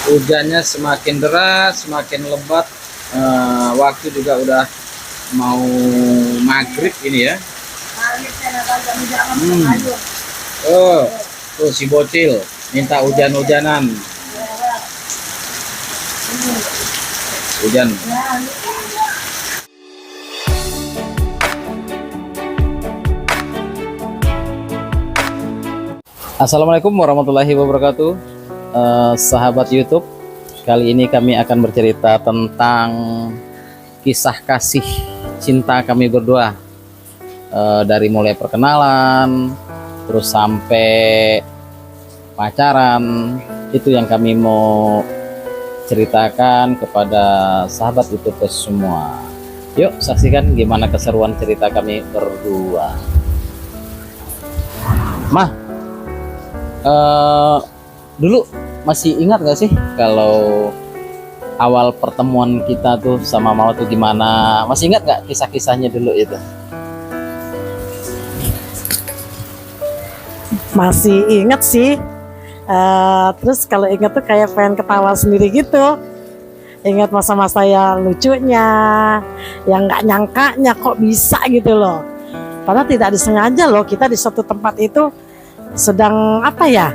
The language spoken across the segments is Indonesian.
Hujannya semakin deras, semakin lebat. Waktu juga udah mau maghrib ini ya. Hmm. Oh, tuh si bocil minta hujan-hujanan. Hujan. Assalamualaikum warahmatullahi wabarakatuh. Sahabat YouTube, kali ini kami akan bercerita tentang kisah kasih cinta kami berdua, dari mulai perkenalan terus sampai pacaran. Itu yang kami mau ceritakan kepada sahabat YouTube semua. Yuk saksikan gimana keseruan cerita kami berdua. Mah, dulu masih ingat gak sih kalau awal pertemuan kita tuh sama Mama tuh gimana? Masih ingat gak kisah-kisahnya dulu itu? Masih inget sih. Terus kalau inget tuh kayak pengen ketawa sendiri gitu. Ingat masa-masa yang lucunya, yang nggak nyangkanya kok bisa gitu loh. Padahal tidak disengaja loh, kita di suatu tempat itu sedang apa ya,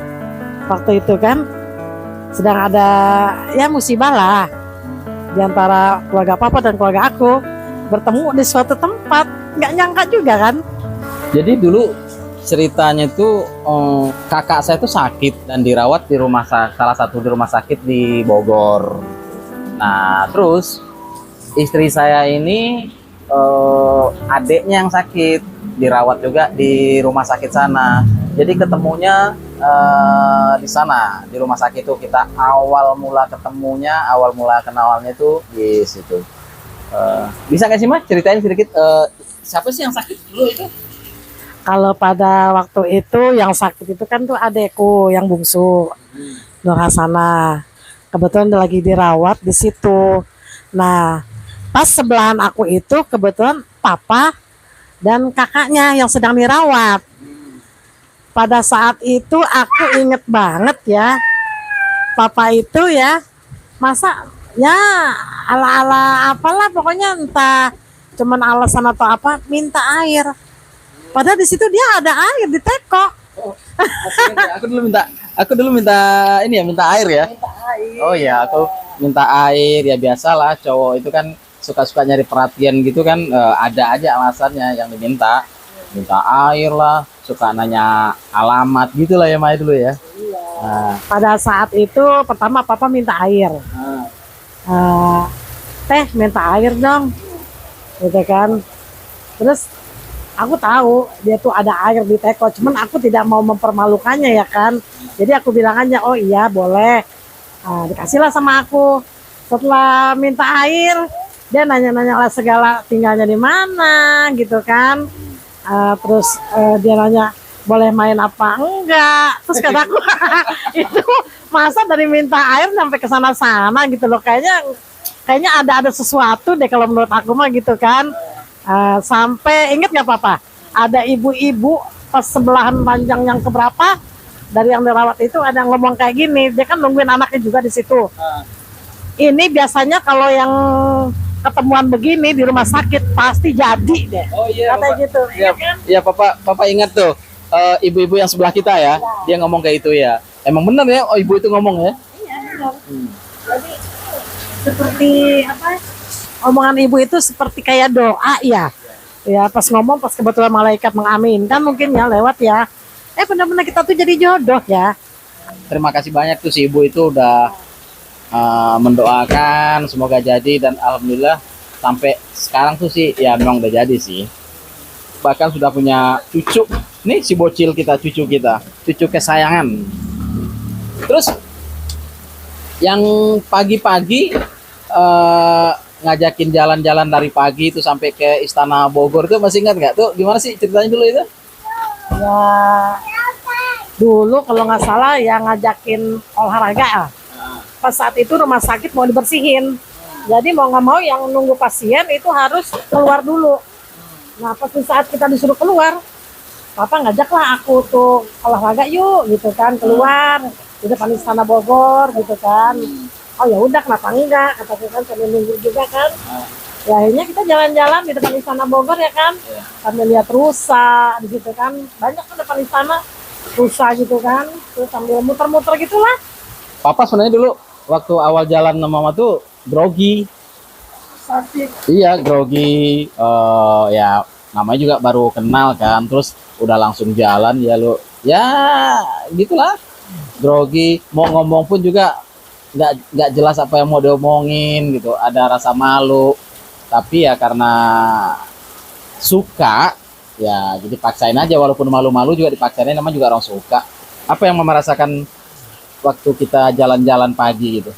waktu itu kan sedang ada ya musibah lah di antara keluarga papa dan keluarga aku, bertemu di suatu tempat, nggak nyangka juga kan. Jadi dulu ceritanya tuh, kakak saya tuh sakit dan dirawat di salah satu di rumah sakit di Bogor. Nah terus istri saya ini, adiknya yang sakit dirawat juga di rumah sakit sana. Jadi ketemunya di sana, di rumah sakit itu kita awal mula ketemunya, awal mula kenalnya itu di situ. Bisa nggak sih Mas ceritain sedikit, siapa sih yang sakit dulu itu? Kalau pada waktu itu yang sakit itu kan tuh adekku yang bungsu, Nur Hasanah. Kebetulan dia lagi dirawat di situ. Nah, pas sebelahan aku itu kebetulan papa dan kakaknya yang sedang dirawat. Pada saat itu aku inget banget ya, papa itu ya, masa ya ala-ala apalah pokoknya, entah cuman alasan atau apa, minta air. Padahal di situ dia ada air di teko. Aku dulu minta ini ya, minta air ya. Oh ya, aku minta air ya, biasalah cowok itu kan suka-suka nyari perhatian gitu kan, ada aja alasannya yang diminta. Minta air lah, suka nanya alamat gitu lah ya Maya dulu ya. Nah, Pada saat itu pertama papa minta air. Eh, Teh minta air dong, gitu kan. Terus aku tahu dia tuh ada air di teko, cuman aku tidak mau mempermalukannya ya kan. Jadi aku bilang aja, oh iya boleh. Dikasihlah sama aku. Setelah minta air, dia nanya-nanya lah segala, tinggalnya di mana gitu kan. Terus dia nanya boleh main apa enggak. Terus kataku itu masa dari minta air sampai ke sana-sana gitu loh. Kayaknya ada sesuatu deh kalau menurut aku mah gitu kan. Sampai inget nggak papa? Ada ibu-ibu pas sebelahan panjang yang keberapa dari yang dirawat itu ada yang ngomong kayak gini. Dia kan nungguin anaknya juga di situ. Ini biasanya kalau yang ketemuan begini di rumah sakit pasti jadi deh. oh iya, Katanya Bapak. gitu. Iya, iya papa ingat tuh, ibu-ibu yang sebelah kita ya, dia ngomong kayak itu ya. Emang bener ya, oh ibu itu ngomong ya. Iya benar. Jadi seperti apa? Omongan ibu itu seperti kayak doa ya. Ya pas ngomong, pas kebetulan malaikat mengaminkan mungkin ya lewat ya. Benar-benar kita tuh jadi jodoh ya. Terima kasih banyak tuh si ibu itu udah mendoakan semoga jadi, dan alhamdulillah sampai sekarang tuh sih ya memang udah jadi sih. Bahkan sudah punya cucu. Nih si bocil kita, cucu kita, cucu kesayangan. Terus yang pagi-pagi, ngajakin jalan-jalan dari pagi itu sampai ke Istana Bogor tuh masih ingat nggak tuh? Gimana sih ceritanya dulu itu? Ya dulu kalau nggak salah yang ngajakin olahraga ya. Pas saat itu rumah sakit mau dibersihin. Jadi mau nggak mau yang nunggu pasien itu harus keluar dulu. Nah pas di saat kita disuruh keluar, papa ngajaklah aku tuh olahraga yuk gitu kan, keluar di depan Istana Bogor gitu kan. Oh ya udah, kenapa enggak, kataku kan, sambil nunggu juga kan. Ya akhirnya kita jalan-jalan di depan Istana Bogor ya kan, sambil lihat rusa gitu kan, banyak kan depan istana rusa gitu kan, terus sambil muter-muter gitulah. Papa sebenarnya dulu waktu awal jalan sama mama tuh grogi. Iya, grogi. Ya namanya juga baru kenal kan, terus udah langsung jalan ya lu. Ya gitulah, grogi. Mau ngomong pun juga nggak jelas apa yang mau diomongin gitu. Ada rasa malu. Tapi ya karena suka, ya jadi paksain aja, walaupun malu-malu juga dipaksain, namanya juga orang suka. Apa yang mama rasakan waktu kita jalan-jalan pagi gitu?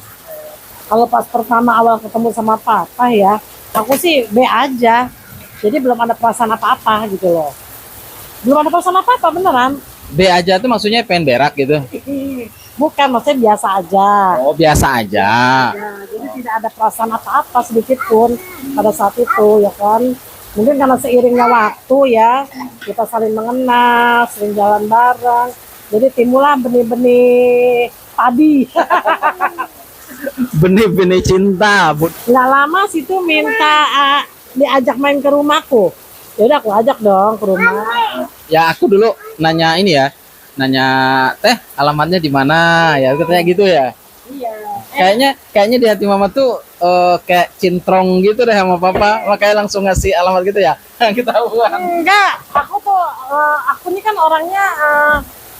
Kalau pas pertama awal ketemu sama papa ya, aku sih B aja. Jadi belum ada perasaan apa-apa gitu loh. Belum ada perasaan apa-apa beneran. B aja tuh maksudnya pengen berak gitu? Bukan, maksudnya biasa aja. Oh, biasa aja. Ya, jadi tidak ada perasaan apa-apa sedikit pun pada saat itu ya kan. Mungkin karena seiringnya waktu ya, kita saling mengenal, sering jalan bareng. Jadi timbullah benih-benih padi. Benih-benih cinta. Nggak lama situ minta diajak main ke rumahku. Ya udah aku ajak dong ke rumah. Ya aku dulu nanya ini ya, nanya teh alamatnya di mana ya, katanya gitu ya. Iya. Kayaknya di hati mama tuh kayak cintrong gitu deh sama papa, makanya langsung ngasih alamat gitu ya. Ketahuan. Enggak, aku ini kan orangnya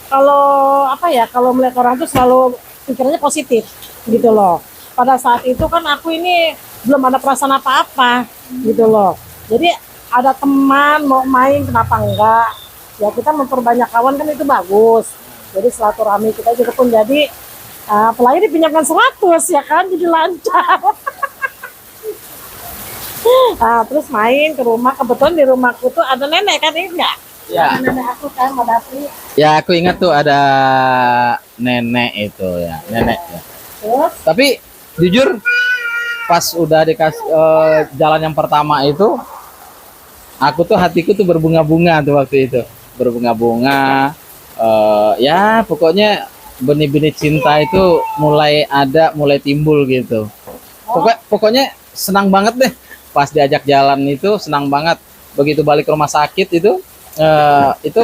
kalau apa ya, kalau melihat orang tuh selalu pikirannya positif gitu loh. Pada saat itu kan aku ini belum ada perasaan apa-apa gitu loh. Jadi ada teman mau main, kenapa enggak? Ya kita memperbanyak kawan kan itu bagus. Jadi silaturahmi kita juga pun jadi apalagi dipinjamkan 100 ya kan, jadi lancar. Terus main ke rumah, kebetulan di rumahku tuh ada nenek kan, ini enggak? Ya. Nenek aku kan, Mbak Dapri. Ya aku ingat tuh ada nenek itu ya, nenek ya. Terus Tapi jujur pas udah dikasih jalan yang pertama itu, aku tuh hatiku tuh berbunga-bunga tuh waktu itu, berbunga-bunga. Ya pokoknya benih-benih cinta itu mulai ada, mulai timbul gitu. Pokoknya senang banget deh pas diajak jalan itu, senang banget. Begitu balik ke rumah sakit itu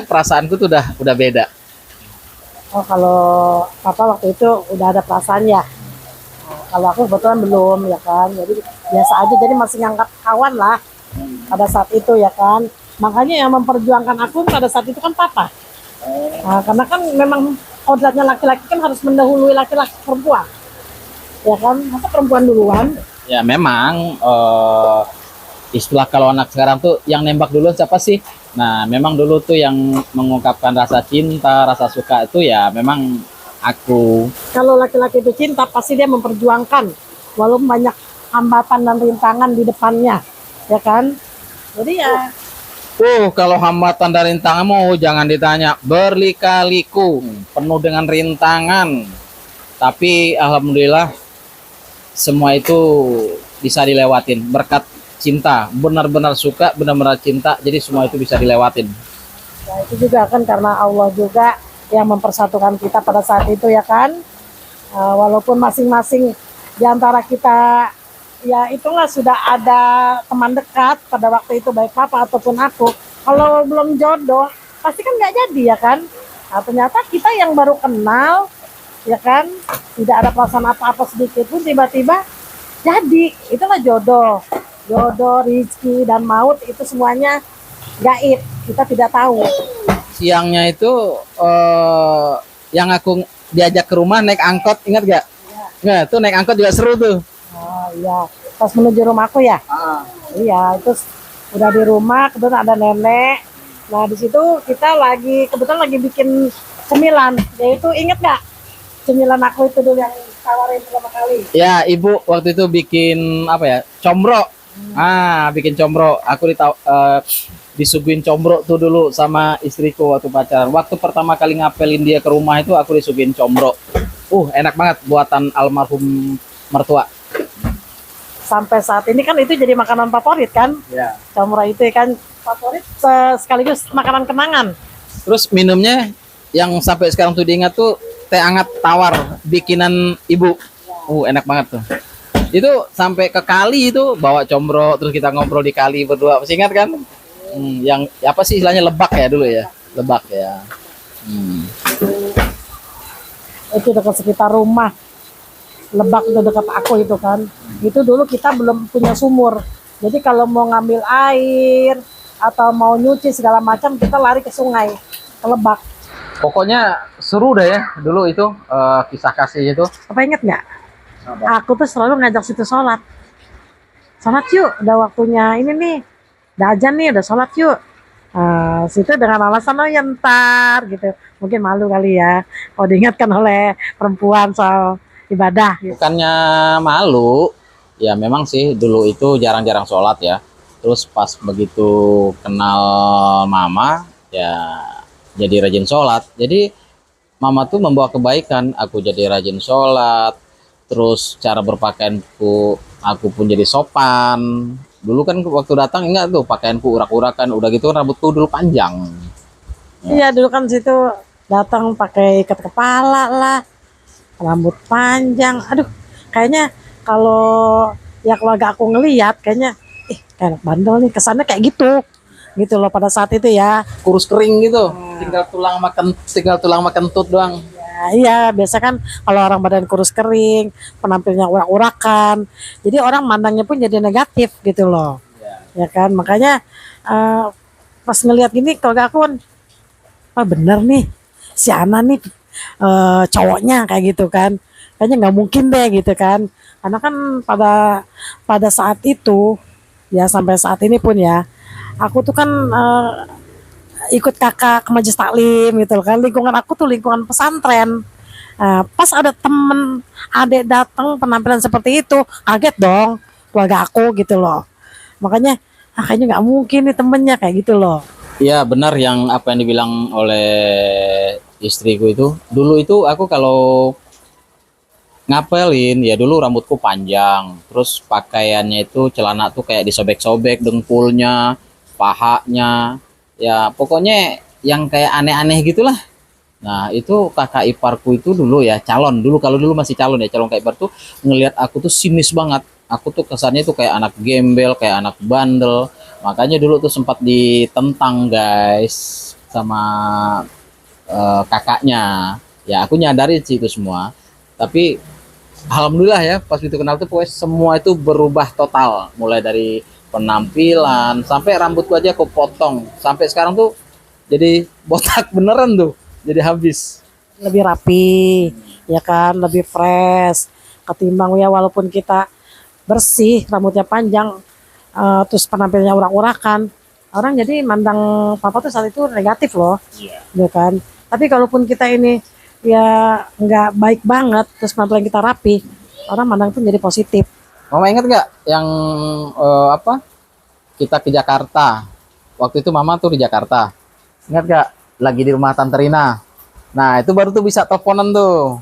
perasaanku tuh udah beda. oh kalau papa waktu itu udah ada perasaan ya. Kalau aku kebetulan belum ya kan, jadi biasa aja, jadi masih nganggap kawan lah pada saat itu ya kan. Makanya yang memperjuangkan aku pada saat itu kan papa. Karena kan memang kodratnya laki-laki kan harus mendahului laki-laki perempuan. Ya kan, masa perempuan duluan? Ya memang istilah kalau anak sekarang tuh yang nembak duluan siapa sih? Nah memang dulu tuh yang mengungkapkan rasa cinta, rasa suka itu ya memang aku. Kalau laki-laki itu cinta pasti dia memperjuangkan walaupun banyak hambatan dan rintangan di depannya, ya kan? Jadi ya Kalau hambatan dan rintangan mau jangan ditanya, berlika-liku, penuh dengan rintangan. Tapi alhamdulillah semua itu bisa dilewatin berkat cinta, benar-benar suka, benar-benar cinta, jadi semua itu bisa dilewatin. ya itu juga kan karena Allah juga yang mempersatukan kita pada saat itu ya kan. Walaupun masing-masing di antara kita ya itulah sudah ada teman dekat pada waktu itu, baik papa ataupun aku. Kalau belum jodoh pasti kan nggak jadi ya kan. Ternyata kita yang baru kenal ya kan, tidak ada perasaan apa-apa sedikit pun, tiba-tiba jadi. Itulah jodoh. Jodoh, rezeki dan maut itu semuanya gaib, kita tidak tahu. Siangnya itu yang aku diajak ke rumah naik angkot, ingat gak? Nah, tuh naik angkot juga seru tuh. Oh iya, pas menuju rumahku ya. Iya, itu udah di rumah, kebetulan ada nenek. Nah di situ kita kebetulan lagi bikin cemilan. Yaitu inget gak cemilan aku itu dulu yang tawarin pertama kali? Ya ibu waktu itu bikin apa ya, combro. Bikin combro. Aku disuguhin combro tuh dulu sama istriku waktu pacaran. Waktu pertama kali ngapelin dia ke rumah itu aku disuguhin combro. Enak banget buatan almarhum mertua. Sampai saat ini kan itu jadi makanan favorit kan? Ya. Combro itu kan favorit, sekaligus makanan kenangan. Terus minumnya yang sampai sekarang tuh diingat tuh teh hangat tawar bikinan ibu. Enak banget tuh. Itu sampai ke kali itu bawa combro, terus kita ngobrol di kali berdua. Masih ingat kan? Yang apa sih istilahnya, lebak ya dulu ya? Lebak ya. Itu dekat sekitar rumah. Lebak itu dekat aku itu kan. Itu dulu kita belum punya sumur. Jadi kalau mau ngambil air atau mau nyuci segala macam kita lari ke sungai, ke Lebak. Pokoknya seru deh ya dulu itu kisah kasih itu. Apa inget nggak? Aku tuh selalu ngajak situ sholat. Sholat yuk, udah waktunya ini nih. Udah azan nih, udah sholat yuk. Situ dengan alasan oh ya ntar gitu. Mungkin malu kali ya. Kalau diingatkan oleh perempuan soal ibadah. Gitu. Bukannya malu, ya memang sih dulu itu jarang-jarang sholat ya. Terus pas begitu kenal mama, ya jadi rajin sholat. Jadi mama tuh membawa kebaikan. Aku jadi rajin sholat. Terus cara berpakaianku, aku pun jadi sopan. Dulu kan waktu datang ingat tuh pakaianku urak-urakan, udah gitu rambutku dulu panjang. Iya dulu kan situ datang pakai ikat kepala lah, rambut panjang. Aduh, kayaknya kalau ya keluarga aku ngeliat, kayaknya kayak anak bandel nih, kesannya kayak gitu loh pada saat itu ya. Kurus kering gitu, tinggal tulang makan kentut doang. Iya, biasa kan kalau orang badan kurus kering, penampilnya urak-urakan, jadi orang mandangnya pun jadi negatif gitu loh, ya kan. Makanya pas ngelihat gini, kalau aku kan, bener nih si Ana nih cowoknya kayak gitu kan, kayaknya nggak mungkin deh gitu kan, karena kan pada saat itu ya sampai saat ini pun ya, aku tuh kan ikut kakak ke majelis taklim gitu kan, lingkungan aku tuh lingkungan pesantren. Pas ada temen adik datang penampilan seperti itu, kaget dong keluarga aku gitu loh. Makanya kayaknya nggak mungkin nih temennya kayak gitu loh. Iya benar yang apa yang dibilang oleh istriku itu. Dulu itu aku kalau ngapelin ya dulu rambutku panjang, terus pakaiannya itu celana tuh kayak disobek-sobek dengkulnya, pahanya. Ya pokoknya yang kayak aneh-aneh gitulah. Nah itu kakak iparku itu dulu ya calon, dulu kalau dulu masih calon ya, calon kakak ipar tuh ngelihat aku tuh sinis banget. Aku tuh kesannya tuh kayak anak gembel, kayak anak bandel. Makanya dulu tuh sempat ditentang guys sama kakaknya. Ya aku nyadarin sih itu semua. Tapi alhamdulillah ya pas itu kenal tuh pokoknya semua itu berubah total, mulai dari penampilan sampai rambutku aja aku potong, sampai sekarang tuh jadi botak beneran tuh, jadi habis. Lebih rapi, ya kan, lebih fresh ketimbang ya walaupun kita bersih, rambutnya panjang, terus penampilannya urak-urakan, orang jadi mandang papa tuh saat itu negatif loh, ya kan. Tapi kalaupun kita ini ya nggak baik banget, terus penampilan kita rapi, orang mandang pun jadi positif. Mama ingat nggak yang apa kita ke Jakarta waktu itu, mama tuh di Jakarta, ingat nggak, lagi di rumah Tante Rina. Nah itu baru tuh bisa teleponan tuh.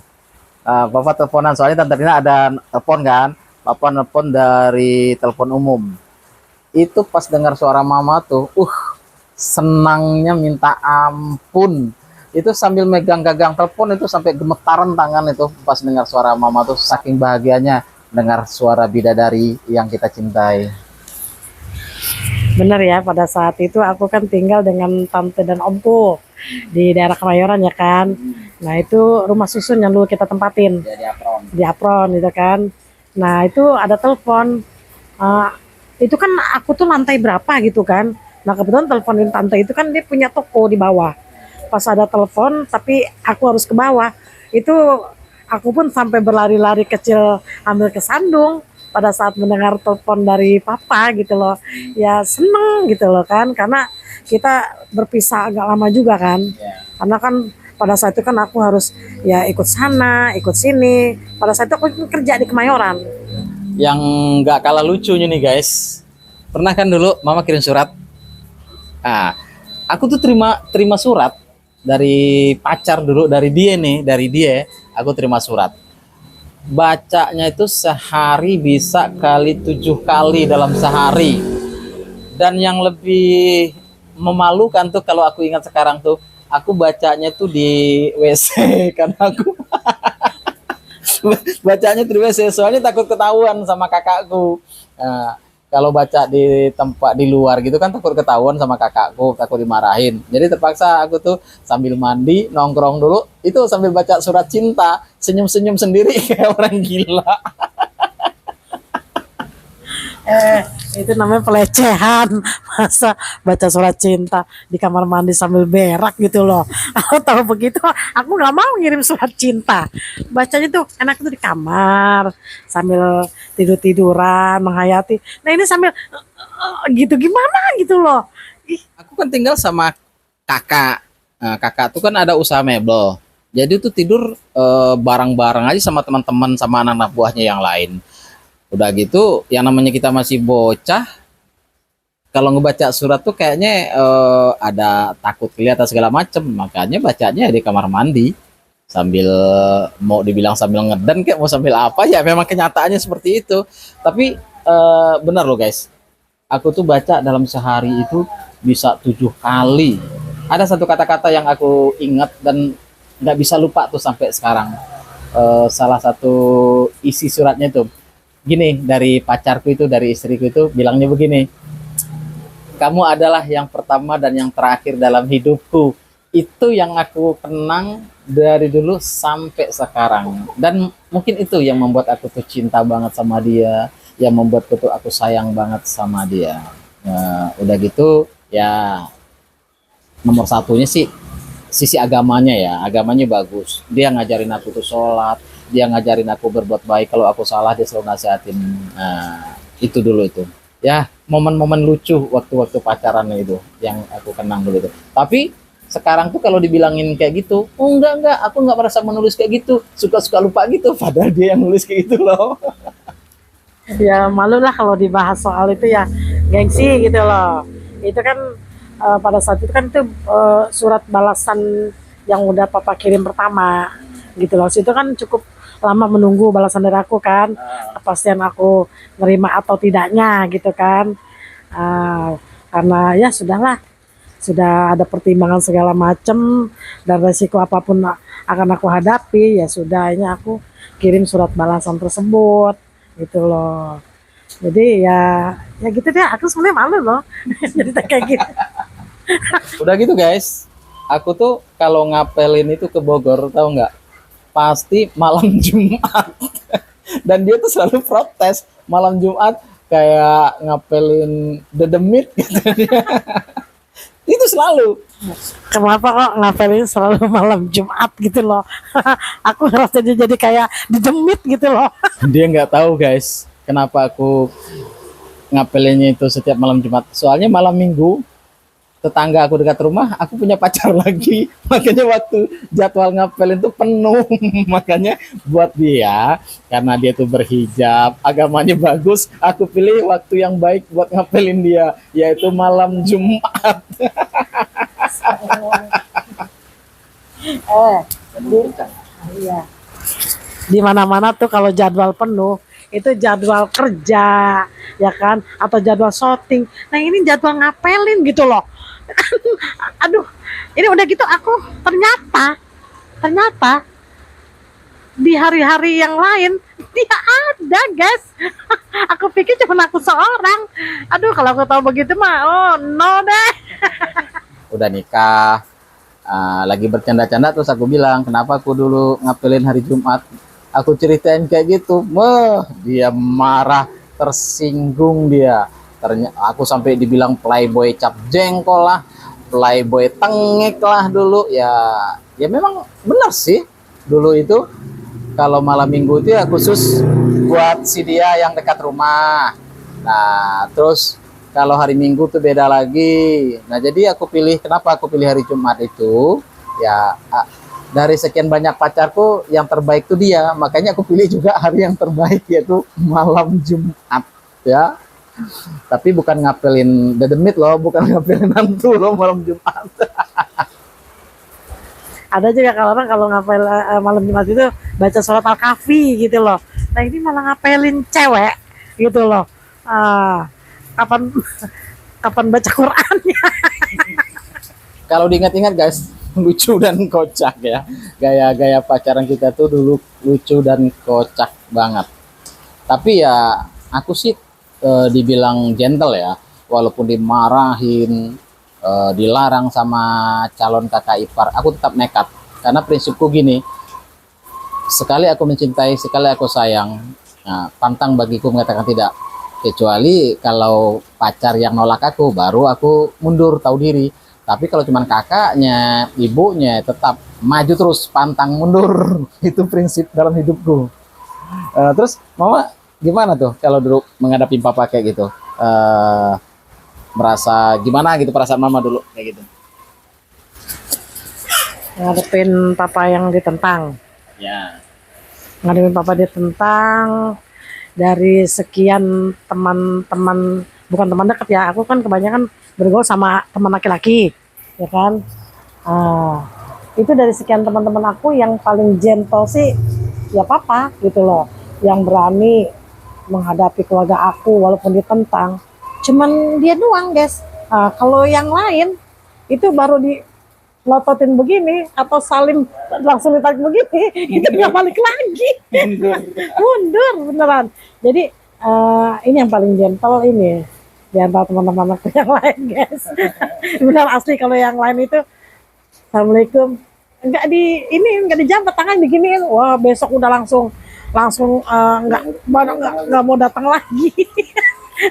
Papa teleponan soalnya Tante Rina ada telepon kan, papa nelpon dari telepon umum. Itu pas dengar suara mama tuh senangnya minta ampun. Itu sambil megang gagang telepon itu sampai gemetaran tangan itu pas dengar suara mama tuh, saking bahagianya dengar suara bidadari yang kita cintai. Bener ya, pada saat itu aku kan tinggal dengan tante dan omku di daerah Kemayoran ya kan. Nah itu rumah susun yang dulu kita tempatin Ya, di Apron gitu kan. Nah itu ada telepon, itu kan aku tuh lantai berapa gitu kan. Nah kebetulan teleponin tante itu kan dia punya toko di bawah. Pas ada telepon tapi aku harus ke bawah, itu aku pun sampai berlari-lari kecil ambil ke sandung pada saat mendengar telepon dari papa gitu loh. Ya seneng gitu loh kan, karena kita berpisah agak lama juga kan. Karena kan pada saat itu kan aku harus ya ikut sana, ikut sini. Pada saat itu aku kerja di Kemayoran. Yang nggak kalah lucunya nih guys, pernah kan dulu mama kirim surat. Aku tuh terima surat dari pacar dulu, dari dia aku terima surat. Bacanya itu sehari bisa kali 7 kali dalam sehari. Dan yang lebih memalukan tuh kalau aku ingat sekarang tuh, aku bacanya tuh di WC karena Bacanya di WC, soalnya takut ketahuan sama kakakku. Nah, kalau baca di tempat di luar gitu kan takut ketahuan sama kakakku, takut dimarahin. Jadi terpaksa aku tuh sambil mandi nongkrong dulu, itu sambil baca surat cinta, senyum-senyum sendiri kayak orang gila. Itu namanya pelecehan. Masa baca surat cinta di kamar mandi sambil berak gitu loh. Aku tahu begitu, aku nggak mau ngirim surat cinta. Bacanya tuh enak tuh di kamar sambil tidur-tiduran menghayati. Nah ini sambil gitu gimana gitu loh. Ih, Aku kan tinggal sama kakak. Nah, kakak tuh kan ada usaha mebel. Jadi tuh tidur bareng-bareng aja sama teman-teman sama anak-anak buahnya yang lain. Udah gitu, yang namanya kita masih bocah, kalau ngebaca surat tuh kayaknya ada takut kelihatan segala macem, makanya bacanya di kamar mandi sambil mau dibilang sambil ngeden kayak mau sambil apa ya, memang kenyataannya seperti itu. Tapi benar loh guys, aku tuh baca dalam sehari itu bisa 7 kali. Ada satu kata-kata yang aku ingat dan nggak bisa lupa tuh sampai sekarang. Salah satu isi suratnya tuh gini, dari pacarku itu, dari istriku itu bilangnya begini: kamu adalah yang pertama dan yang terakhir dalam hidupku. Itu yang aku kenang dari dulu sampai sekarang, dan mungkin itu yang membuat aku tuh cinta banget sama dia, yang membuatku tuh aku sayang banget sama dia. Nah, udah gitu ya, nomor satunya sih sisi agamanya ya, agamanya bagus. Dia ngajarin aku tuh sholat, dia ngajarin aku berbuat baik, kalau aku salah dia selalu nasihatin. Nah, itu dulu itu ya, momen-momen lucu waktu-waktu pacaran itu yang aku kenang dulu itu. Tapi sekarang tuh kalau dibilangin kayak gitu, oh enggak, aku nggak merasa menulis kayak gitu, suka-suka lupa gitu, padahal dia yang nulis kayak gitu loh. ya malu lah kalau dibahas soal itu ya, gengsi gitu loh. Itu kan pada saat itu kan itu surat balasan yang udah papa kirim pertama gitu loh. Itu kan cukup lama menunggu balasan dari aku kan, kepastian aku nerima atau tidaknya gitu kan. Karena ya sudahlah, sudah ada pertimbangan segala macam dan resiko apapun akan aku hadapi, ya sudah, ini aku kirim surat balasan tersebut gitu loh. Jadi ya gitu deh, aku sebenarnya malu loh jadi kayak gitu. Udah gitu guys, aku tuh kalau ngapelin itu ke Bogor, tahu nggak? Pasti malam Jumat. Dan dia tuh selalu protes malam Jumat, kayak ngapelin The Demit gitu. Itu selalu. Kenapa kok ngapelin selalu malam Jumat gitu loh? Aku rasanya jadi kayak dijemit gitu loh. Dia nggak tahu guys, kenapa aku ngapelinnya itu setiap malam Jumat. Soalnya malam Minggu tetangga aku dekat rumah, aku punya pacar lagi, makanya waktu jadwal ngapelin tuh penuh. Makanya buat dia, karena dia tuh berhijab, agamanya bagus, aku pilih waktu yang baik buat ngapelin dia, yaitu malam Jumat. Iya. Di mana-mana tuh kalau jadwal penuh itu jadwal kerja ya kan, atau jadwal syuting. Nah ini jadwal ngapelin gitu loh. Aduh, ini udah gitu aku ternyata di hari-hari yang lain dia ada guys. Aku pikir cuma aku seorang. Aduh, kalau aku tahu begitu mah oh no deh. Udah nikah, lagi bercanda-canda, terus aku bilang kenapa aku dulu ngapelin hari Jumat. Aku ceritain kayak gitu, dia marah, tersinggung dia. Ternyata aku sampai dibilang playboy cap jengkol lah, playboy tengek lah dulu ya. Ya memang benar sih, dulu itu kalau malam minggu itu ya khusus buat si dia yang dekat rumah. Nah terus kalau hari Minggu tuh beda lagi. Nah jadi aku pilih, kenapa aku pilih hari Jumat itu ya, dari sekian banyak pacarku yang terbaik tuh dia, makanya aku pilih juga hari yang terbaik, yaitu malam Jumat ya. Tapi bukan ngapelin The Demit loh, bukan ngapelin hantu loh malam Jumat. Ada juga kalau orang kalau ngapel malam Jumat itu baca surat Al-Kahfi gitu loh. Nah ini malah ngapelin cewek gitu loh. Kapan kapan baca Qurannya? Kalau diingat-ingat guys, lucu dan kocak ya. Gaya-gaya pacaran kita tuh dulu lucu dan kocak banget. Tapi ya aku sih dibilang gentle ya, walaupun dimarahin, dilarang sama calon kakak ipar, aku tetap nekat. Karena prinsipku gini, sekali aku mencintai, sekali aku sayang, nah, pantang bagiku mengatakan tidak. Kecuali kalau pacar yang nolak aku, baru aku mundur tahu diri. Tapi kalau cuman kakaknya, ibunya, tetap maju terus, pantang mundur. Itu prinsip dalam hidupku. Terus mama gimana tuh kalau dulu menghadapi papa kayak gitu? Merasa gimana gitu perasaan mama dulu kayak gitu? Ngadepin papa yang ditentang. Ya. Ngadepin papa ditentang dari sekian teman-teman, bukan teman dekat ya, aku kan kebanyakan bergaul sama teman laki-laki, ya kan. Itu dari sekian teman-teman aku yang paling gentle sih ya papa gitu loh, yang berani menghadapi keluarga aku walaupun ditentang. Cuman dia doang guys. Kalau yang lain itu baru dilototin begini atau salim langsung ditarik begini, itu nggak balik lagi. Mundur beneran. Jadi ini yang paling gentle ini di antara teman-teman aku yang lain guys. Benar asli. Kalau yang lain itu assalamualaikum nggak dijabat tangan diginiin, wah besok udah langsung nggak mau datang lagi.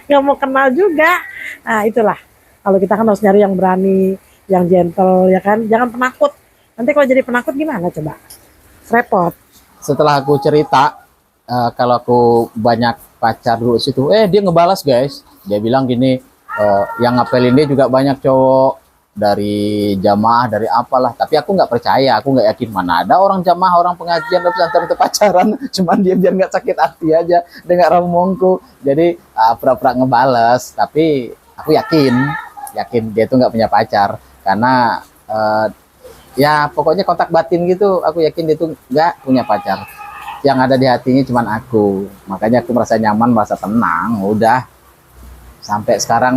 Nggak mau kenal juga. Nah itulah, kalau kita kan harus nyari yang berani, yang gentle ya kan, jangan penakut. Nanti kalau jadi penakut gimana coba, repot. Setelah aku cerita kalau aku banyak pacar dulu situ, dia ngebalas guys, dia bilang gini, yang ngapelin dia juga banyak cowok dari jamaah, dari apalah, tapi aku nggak percaya, aku nggak yakin mana ada orang jamaah, orang pengajian dan pesantren itu pacaran. Cuman dia biar nggak sakit hati aja dengar omongku, jadi pura-pura ngebales. Tapi aku yakin dia tuh nggak punya pacar, karena ya pokoknya kontak batin gitu, aku yakin dia tuh nggak punya pacar. Yang ada di hatinya cuman aku, makanya aku merasa nyaman, merasa tenang. Udah sampai sekarang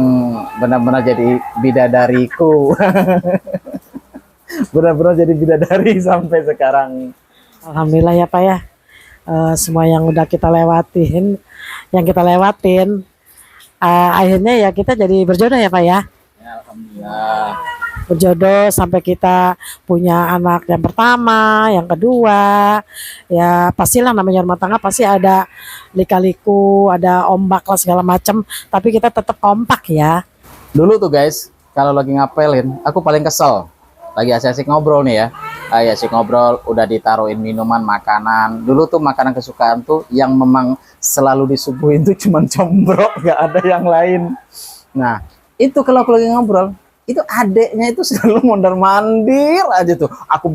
benar-benar jadi bidadariku. Benar-benar jadi bidadari sampai sekarang. Alhamdulillah ya Pak ya. Semua yang udah kita lewatin, akhirnya ya kita jadi berjodoh ya Pak ya. Ya, alhamdulillah. Berjodoh sampai kita punya anak yang pertama, yang kedua. Ya pastilah namanya rumah tangga pasti ada lika-liku, ada ombak lah segala macam, tapi kita tetap kompak ya. Dulu tuh guys, kalau lagi ngapelin, aku paling kesel. Lagi asik-asik ngobrol nih ya. Asik ngobrol, udah ditaruhin minuman, makanan. Dulu tuh makanan kesukaan tuh yang memang selalu disuguhin tuh cuman combro, gak ada yang lain. Nah, itu kalau aku lagi ngobrol, itu adeknya itu selalu mondar-mandir aja tuh. Aku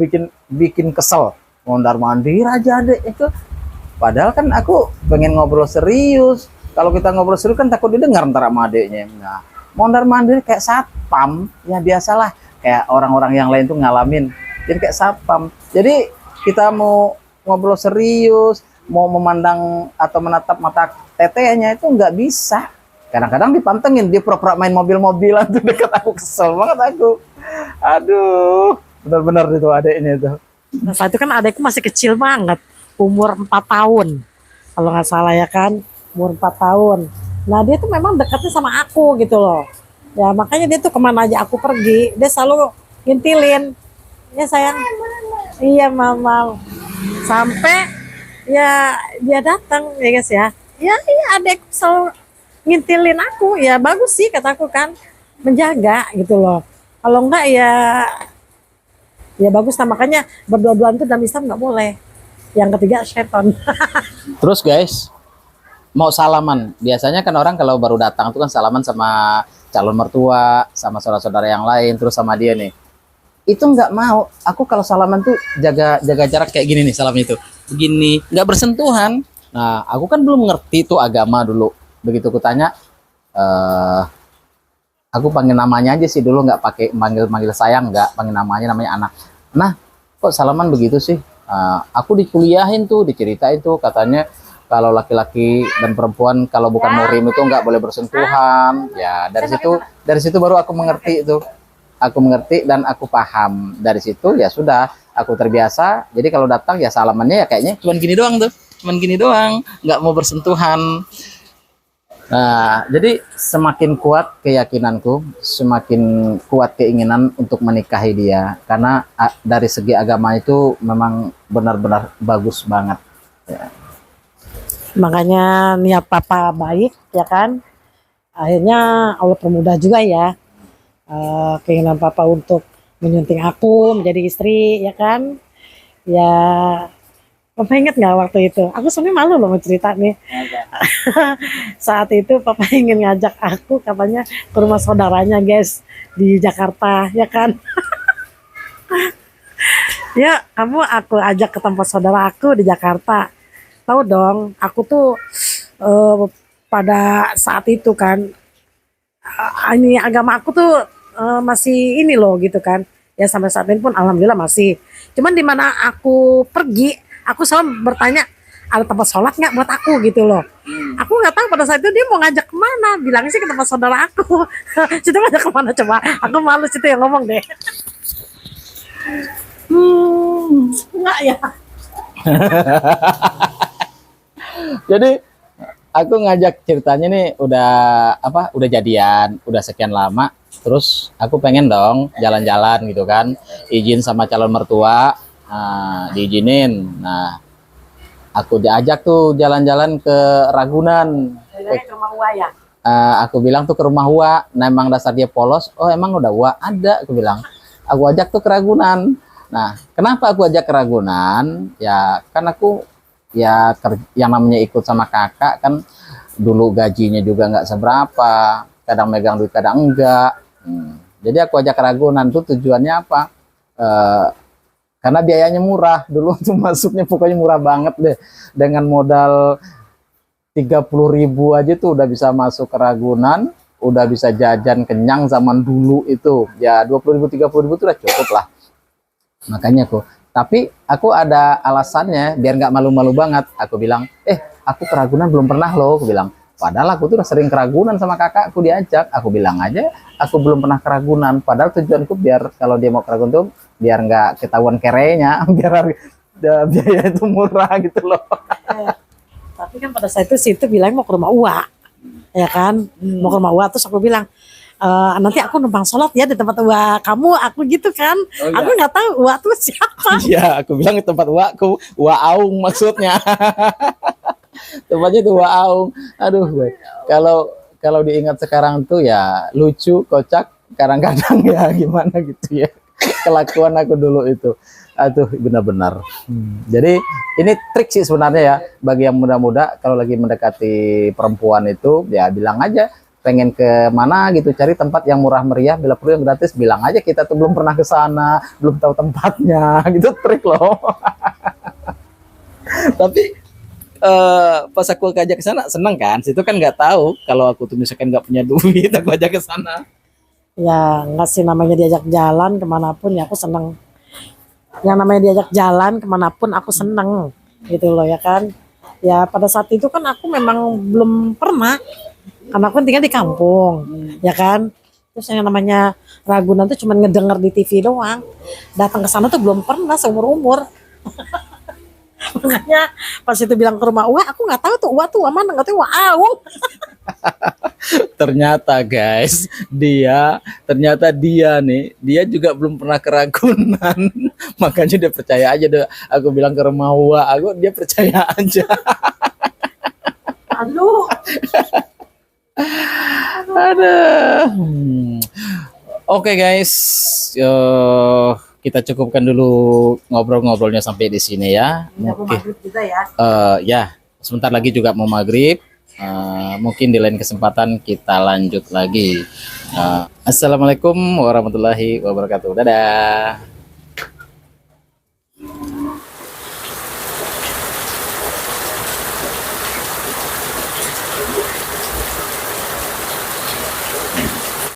bikin kesel. Mondar-mandir aja adek itu. Padahal kan aku pengen ngobrol serius. Kalau kita ngobrol serius kan takut didengar ntar sama adeknya. Nah, mondar-mandir kayak satpam. Ya biasalah, kayak orang-orang yang lain tuh ngalamin. Jadi kayak satpam. Jadi kita mau ngobrol serius, mau memandang atau menatap mata tetenya itu nggak bisa. Kadang-kadang dipantengin, dia pura-pura main mobil-mobilan tuh dekat aku, kesel banget aku. Aduh, benar-benar itu adeknya itu. Nah, saat itu kan adekku masih kecil banget, umur 4 tahun. Kalau nggak salah ya kan, umur 4 tahun. Nah dia tuh memang dekatnya sama aku gitu loh. Ya makanya dia tuh kemana aja aku pergi, dia selalu ngintilin. Ya sayang, iya mama. Sampai ya dia datang ya guys ya. Ya iya adekku selalu ngintilin aku, ya bagus sih kataku kan, menjaga gitu loh. Kalau enggak ya bagus. Nah makanya berdua-duaan tuh dalam Islam nggak boleh. Yang ketiga setan. Terus guys, mau salaman, biasanya kan orang kalau baru datang tuh kan salaman sama calon mertua, sama saudara-saudara yang lain, terus sama dia nih. Itu nggak mau, aku kalau salaman tuh jaga jarak kayak gini nih, salamnya itu begini, nggak bersentuhan. Nah aku kan belum ngerti tuh agama dulu. Begitu aku tanya, aku panggil namanya aja sih dulu, nggak pakai manggil sayang, nggak panggil namanya anak. Nah kok salaman begitu sih? Aku dikuliahin tuh, diceritain tuh katanya kalau laki-laki dan perempuan kalau bukan muhrim itu nggak boleh bersentuhan. Ya dari situ baru aku mengerti itu. aku mengerti dan aku paham. Dari situ ya sudah, aku terbiasa. Jadi kalau datang ya salamannya ya kayaknya cuman gini doang tuh, cuman gini doang, nggak mau bersentuhan. Nah, jadi semakin kuat keyakinanku, semakin kuat keinginan untuk menikahi dia. Karena dari segi agama itu memang benar-benar bagus banget. Ya. Makanya niat papa baik ya kan. Akhirnya Allah permudah juga ya keinginan papa untuk menyunting aku menjadi istri ya kan. Ya papa inget nggak waktu itu? Aku sebenarnya malu loh mau cerita nih. Saat itu papa ingin ngajak aku katanya ke rumah saudaranya guys di Jakarta ya kan. Ya kamu aku ajak ke tempat saudara aku di Jakarta. Tahu dong aku tuh pada saat itu kan ini agama aku tuh masih ini loh gitu kan ya, sampai saat ini pun alhamdulillah masih. Cuman di mana aku pergi aku selalu bertanya ada tempat sholat nggak buat aku gitu loh. Aku nggak tahu pada saat itu dia mau ngajak kemana, bilangnya sih ke tempat saudara aku. Situ ngajak kemana coba, aku malu situ yang ngomong deh. Enggak ya. Jadi aku ngajak ceritanya nih udah jadian, udah sekian lama, terus aku pengen dong jalan-jalan gitu kan, izin sama calon mertua, diizinin. Nah, aku diajak tuh jalan-jalan ke Ragunan. Ke rumah Uwa ya. Aku bilang tuh ke rumah Uwa. Nah, emang dasar dia polos. Oh, emang udah Uwa ada, aku bilang. Aku ajak tuh ke Ragunan. Nah, kenapa aku ajak ke Ragunan? Ya, kan aku ya yang namanya ikut sama kakak kan, dulu gajinya juga nggak seberapa, kadang megang duit kadang enggak. Jadi aku ajak ke Ragunan tuh tujuannya apa? Karena biayanya murah dulu tuh, masuknya pokoknya murah banget deh, dengan modal 30.000 aja tuh udah bisa masuk ke Ragunan, udah bisa jajan kenyang. Zaman dulu itu ya 20.000 30.000 tuh udah cukup lah. Makanya tapi aku ada alasannya biar nggak malu-malu banget. Aku bilang, aku ke Ragunan belum pernah loh, aku bilang. Padahal aku tuh udah sering ke Ragunan sama kakakku diajak. Aku bilang aja, aku belum pernah ke Ragunan. Padahal tujuanku biar kalau dia mau ke Ragunan tuh biar nggak ketahuan kerenya, biar biaya itu murah gitu loh. Tapi kan pada saat itu situ bilang mau ke rumah Uwa, ya kan, mau ke rumah Uwa. Terus aku bilang, nanti aku numpang sholat ya di tempat Uwa kamu, aku gitu kan. Oh, aku nggak tahu Uwa tuh siapa. Iya, aku bilang di tempat Uwa, Uwa Aung maksudnya. Tempatnya itu Uwa Aung. Aduh, kalau diingat sekarang tuh ya lucu, kocak, kadang-kadang ya gimana gitu ya. Kelakuan aku dulu itu. Aduh, benar-benar. Jadi ini trik sih sebenarnya ya bagi yang muda-muda, kalau lagi mendekati perempuan itu ya bilang aja pengen ke mana gitu, cari tempat yang murah meriah, bila perlu yang gratis, bilang aja kita tuh belum pernah ke sana, belum tahu tempatnya, gitu, trik loh. Tapi pas aku ajak ke sana seneng kan, situ kan nggak tahu kalau aku tuh misalkan nggak punya duit, aku ajak ke sana. Ya nggak sih, namanya diajak jalan kemanapun ya aku seneng. Yang namanya diajak jalan kemanapun aku seneng gitu loh ya kan. Ya pada saat itu kan aku memang belum pernah, karena aku tinggal di kampung, ya kan. Terus yang namanya Ragunan tuh cuma ngedenger di TV doang. Datang ke sana tuh belum pernah seumur-umur. Makanya pas itu bilang ke rumah Uwa, aku nggak tahu tuh Uwa tuh mana, nggak tahu Uwa Aung. Ternyata guys, ternyata dia nih, dia juga belum pernah ke Ragunan. Makanya dia percaya aja deh. Aku bilang ke rumah Uwa, dia percaya aja. Aduh. Ada. Oke guys, kita cukupkan dulu ngobrol-ngobrolnya sampai di sini ya. Oke. Ya, sebentar lagi juga mau maghrib. Mungkin di lain kesempatan kita lanjut lagi. Assalamualaikum warahmatullahi wabarakatuh. Dadah.